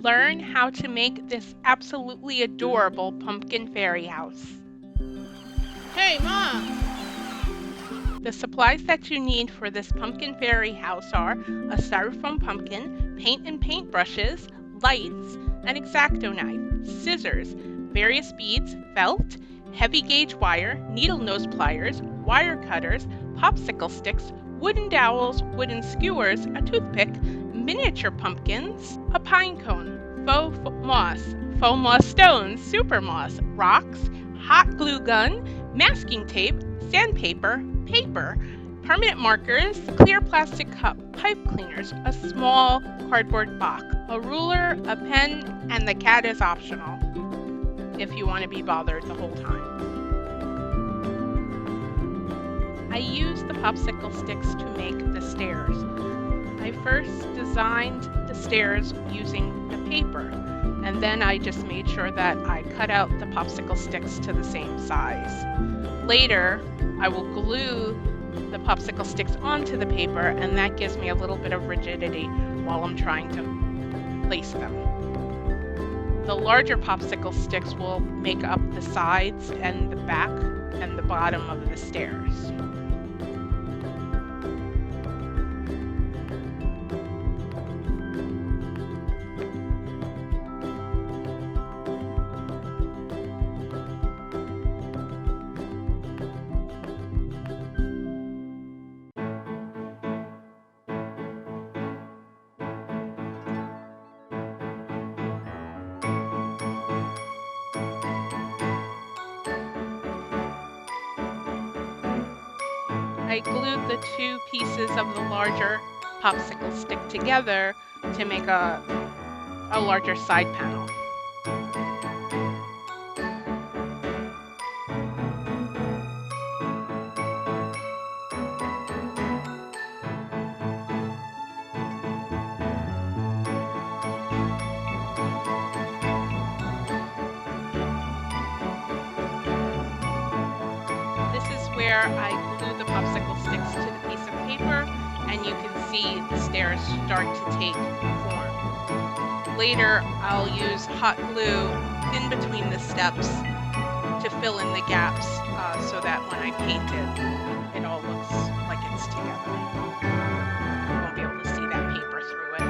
Learn how to make this absolutely adorable pumpkin fairy house. Hey, Mom! The supplies that you need for this pumpkin fairy house are a Styrofoam pumpkin, paint and paintbrushes, lights, an Xacto knife, scissors, various beads, felt, heavy gauge wire, needle nose pliers, wire cutters, popsicle sticks, wooden dowels, wooden skewers, a toothpick, miniature pumpkins, a pine cone, faux moss stones, supermoss, rocks, hot glue gun, masking tape, sandpaper, paper, permanent markers, clear plastic cup, pipe cleaners, a small cardboard box, a ruler, a pen, and the cat is optional if you want to be bothered the whole time. I used the popsicle sticks to make the stairs. I first designed the stairs using the paper, and then I just made sure that I cut out the popsicle sticks to the same size. Later, I will glue the popsicle sticks onto the paper, and that gives me a little bit of rigidity while I'm trying to place them. The larger popsicle sticks will make up the sides and the back and the bottom of the stairs. I glued the two pieces of the larger popsicle stick together to make a larger side panel. This is where I glue the popsicle sticks to the piece of paper, and you can see the stairs start to take form. Later, I'll use hot glue in between the steps to fill in the gaps so that when I paint it, it all looks like it's together. You won't be able to see that paper through it.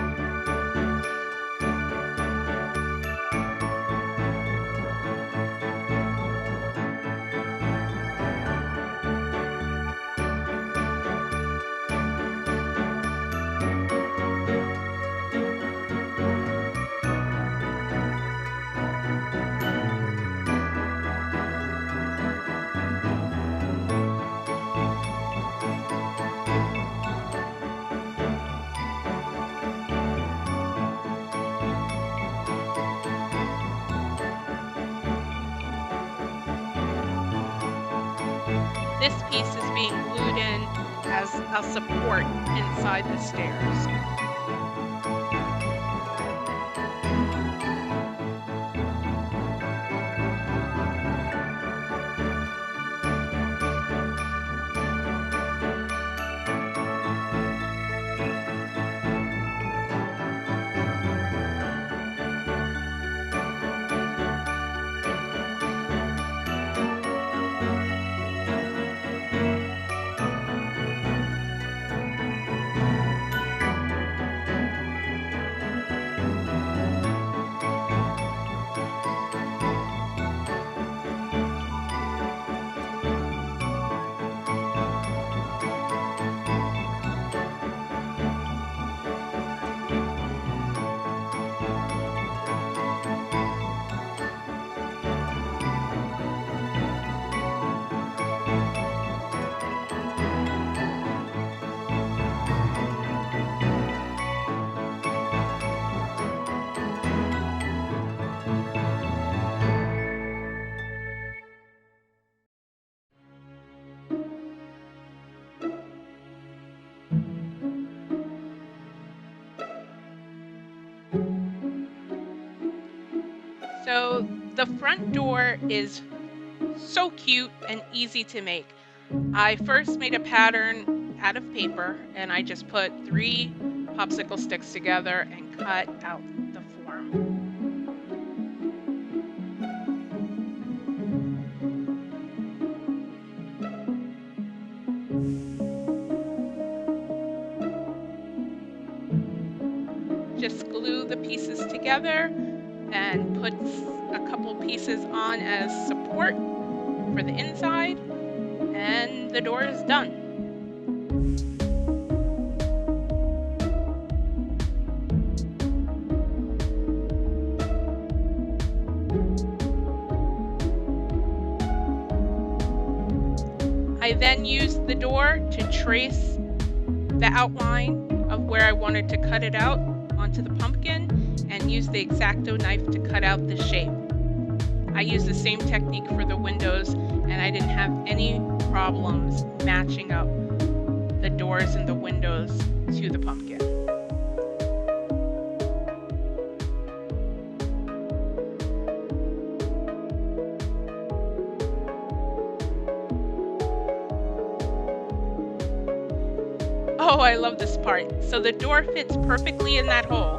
This piece is being glued in as a support inside the stairs. So the front door is so cute and easy to make. I first made a pattern out of paper, and I just put 3 popsicle sticks together and cut out the form. the pieces together and put a couple pieces on as support for the inside, and the door is done. I then used the door to trace the outline of where I wanted to cut it out onto the pumpkin, and used the Xacto knife to cut out the shape. I used the same technique for the windows, and I didn't have any problems matching up the doors and the windows to the pumpkin. Oh, I love this part. So the door fits perfectly in that hole,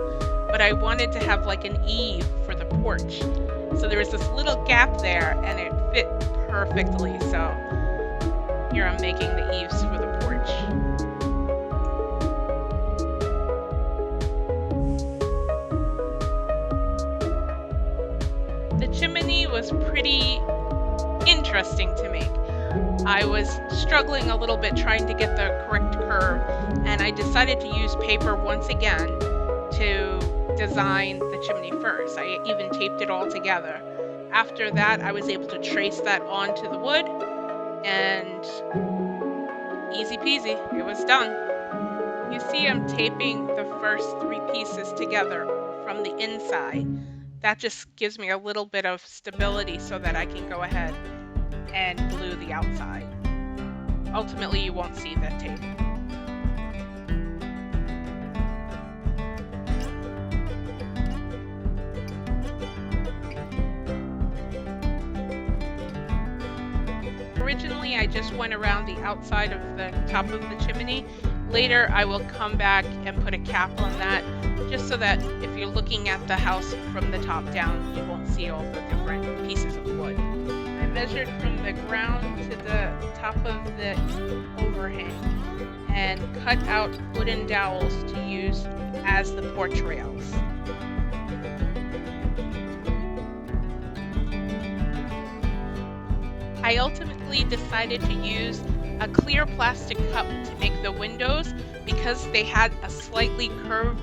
but I wanted to have like an eave for the porch. So there was this little gap there, and it fit perfectly. So here I'm making the eaves for the porch. The chimney was pretty interesting to make. I was struggling a little bit trying to get the correct curve, and I decided to use paper once again to design the chimney first. I even taped it all together. After that, I was able to trace that onto the wood, and easy peasy, it was done. You see I'm taping the first 3 pieces together from the inside. That just gives me a little bit of stability so that I can go ahead and glue the outside. Ultimately, you won't see that tape. Originally, I just went around the outside of the top of the chimney. Later, I will come back and put a cap on that, just so that if you're looking at the house from the top down, you won't see all the different pieces of wood. I measured from the ground to the top of the overhang and cut out wooden dowels to use as the porch rails. I ultimately decided to use a clear plastic cup to make the windows because they had a slightly curved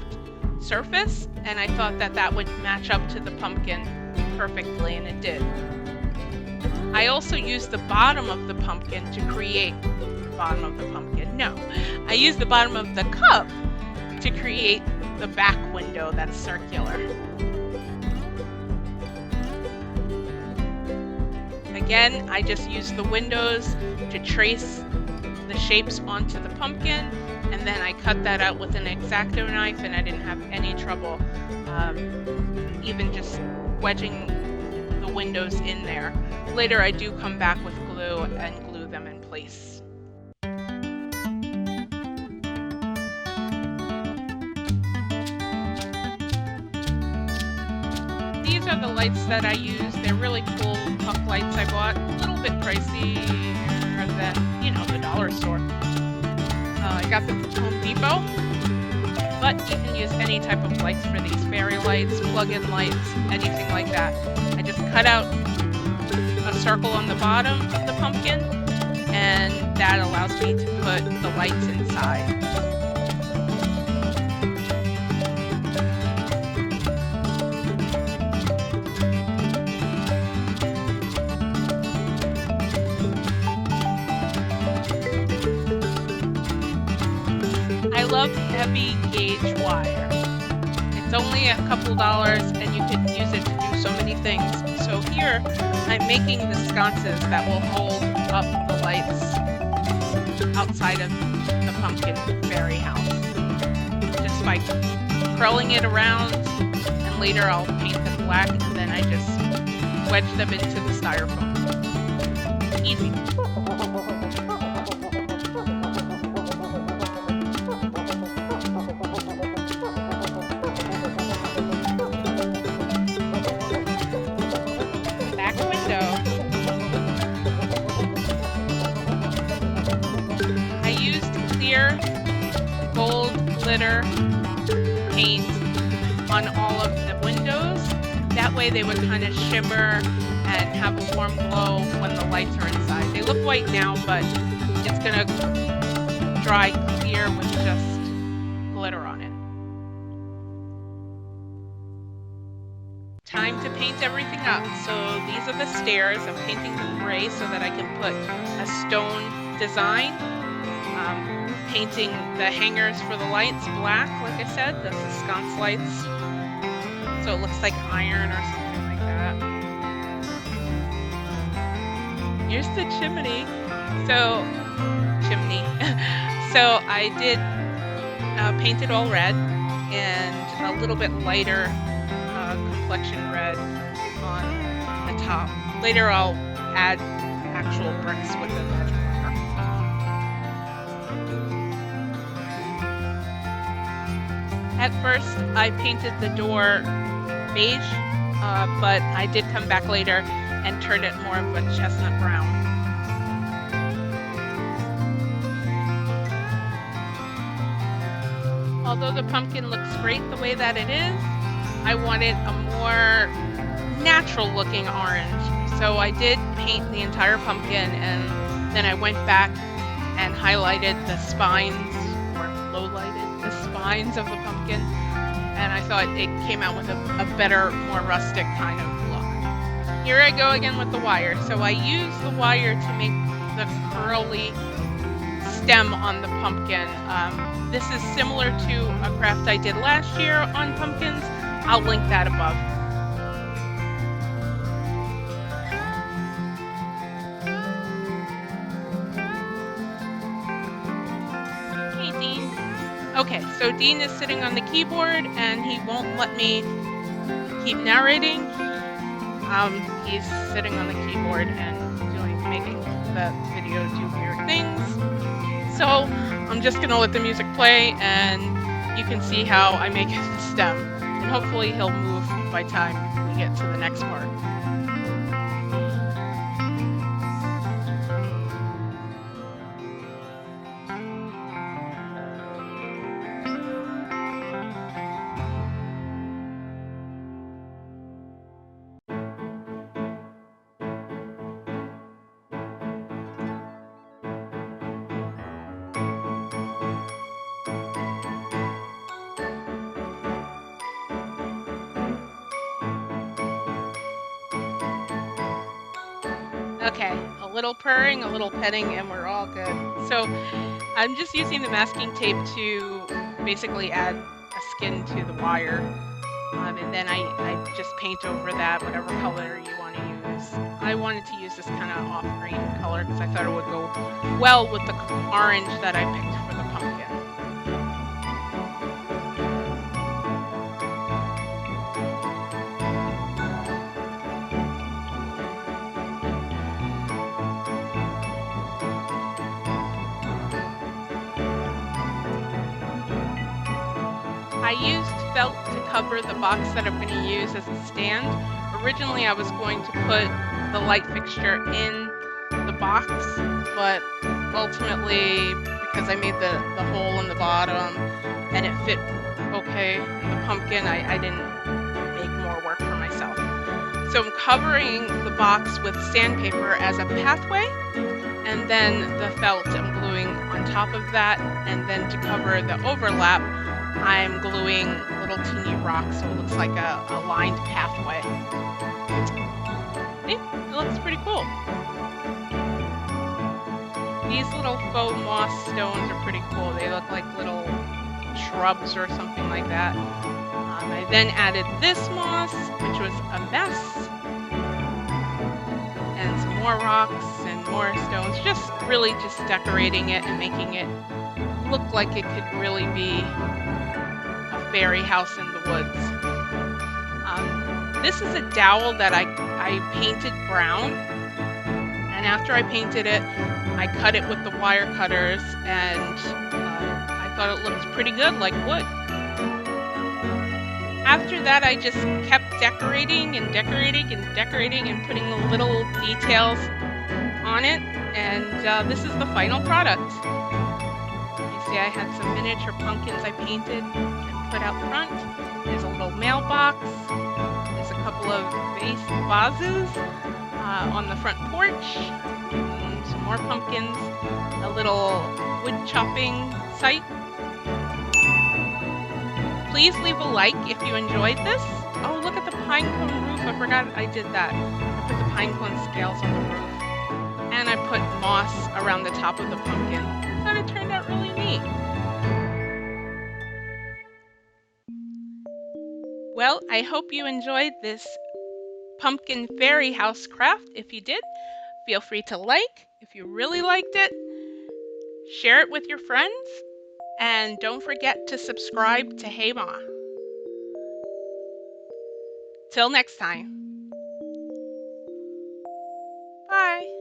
surface, and I thought that that would match up to the pumpkin perfectly, and it did. I also used the bottom of the pumpkin to create I used the bottom of the cup to create the back window that's circular. Again, I just used the windows to trace the shapes onto the pumpkin, and then I cut that out with an Xacto knife, and I didn't have any trouble even just wedging the windows in there. Later, I do come back with glue and glue them in place. These are the lights that I use. They're really cool puck lights I bought. A little bit pricey than, the dollar store. I got them from Home Depot. But you can use any type of lights for these. Fairy lights, plug-in lights, anything like that. I just cut out a circle on the bottom of the pumpkin, and that allows me to put the lights inside. I love heavy gauge wire. It's only a couple dollars, and you can use it to do so many things. So here, I'm making the sconces that will hold up the lights outside of the pumpkin fairy house. Just by curling it around, and later I'll paint them black, and then I just wedge them into the styrofoam. Easy. Gold glitter paint on all of the windows. That way they would kind of shimmer and have a warm glow when the lights are inside. They look white now, but it's going to dry clear with just glitter on it. Time to paint everything up. So these are the stairs. I'm painting them gray so that I can put a stone design. Painting the hangers for the lights black, like I said, the sconce lights. So it looks like iron or something like that. Here's the chimney. So I did paint it all red and a little bit lighter complexion red on the top. Later I'll add actual bricks with the magic marker. At first I painted the door beige, but I did come back later and turn it more of a chestnut brown. Although the pumpkin looks great the way that it is, I wanted a more natural looking orange. So I did paint the entire pumpkin and then I went back and highlighted the spines, or low-lighted the spines of the pumpkin. And I thought it came out with a better, more rustic kind of look. Here I go again with the wire. So I use the wire to make the curly stem on the pumpkin. This is similar to a craft I did last year on pumpkins. I'll link that above. Hey, Dean. Okay, so Dean is sitting on the keyboard and he won't let me keep narrating. He's sitting on the keyboard and making the video do weird things. So I'm just gonna let the music play and you can see how I make the stem. And hopefully he'll move by the time we get to the next part. Okay, a little purring, a little petting, and we're all good. So I'm just using the masking tape to basically add a skin to the wire. And then I just paint over that, whatever color you want to use. I wanted to use this kind of off-green color because I thought it would go well with the orange that I picked for the pumpkin. I used felt to cover the box that I'm going to use as a stand. Originally I was going to put the light fixture in the box, but ultimately, because I made the hole in the bottom and it fit okay in the pumpkin, I didn't make more work for myself. So I'm covering the box with sandpaper as a pathway, and then the felt I'm gluing on top of that, and then to cover the overlap I'm gluing little teeny rocks so it looks like a lined pathway. See? It looks pretty cool. These little faux moss stones are pretty cool. They look like little shrubs or something like that. I then added this moss, which was a mess, and some more rocks and more stones, just really just decorating it and making it look like it could really be a fairy house in the woods. This is a dowel that I painted brown, and after I painted it, I cut it with the wire cutters, and I thought it looked pretty good, like wood. After that, I just kept decorating and decorating and decorating and putting the little details on it, and this is the final product. You see I had some miniature pumpkins I painted and put out front. There's a little mailbox. There's a couple of vases on the front porch. Some more pumpkins. A little wood chopping site. Please leave a like if you enjoyed this. Oh, look at the pine cone roof. I forgot I did that. I put the pine cone scales on the roof. And I put moss around the top of the pumpkin. I thought it turned out really neat. Well, I hope you enjoyed this pumpkin fairy house craft. If you did, feel free to like. If you really liked it, share it with your friends. And don't forget to subscribe to Hey Maaa. Till next time. Bye.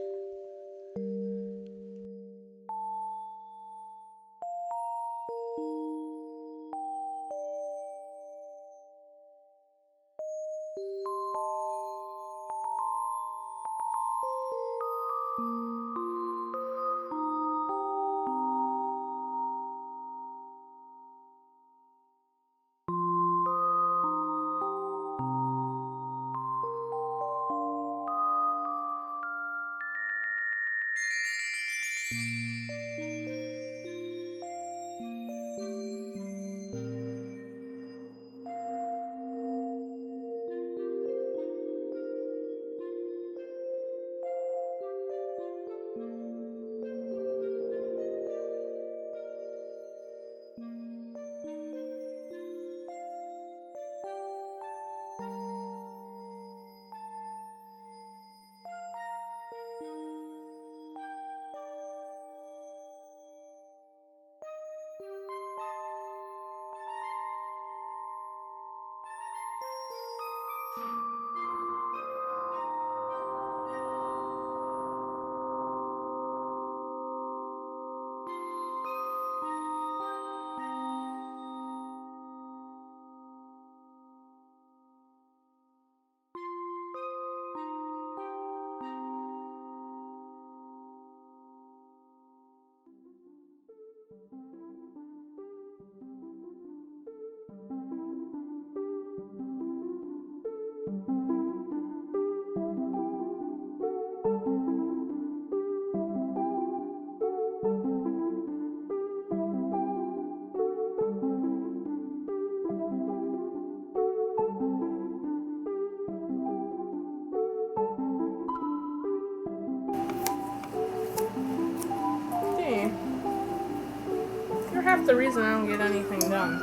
You're half the reason I don't get anything done.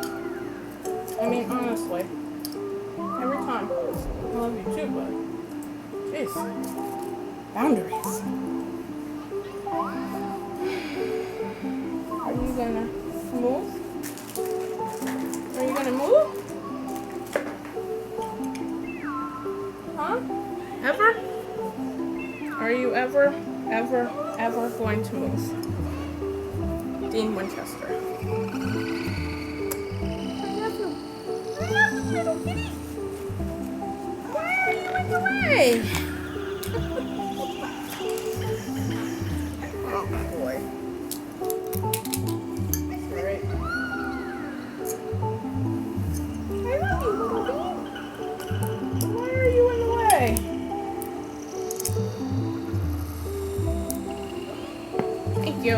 I mean, honestly. Every time. I love you too, but... Jeez. Boundaries. Are you gonna move? Are you gonna move? Huh? Ever? Are you ever going to move? Dean Winchester. Little kitty. Why are you in the way? Oh boy. Alright. I love you, little Dean. Why are you in the way? Thank you.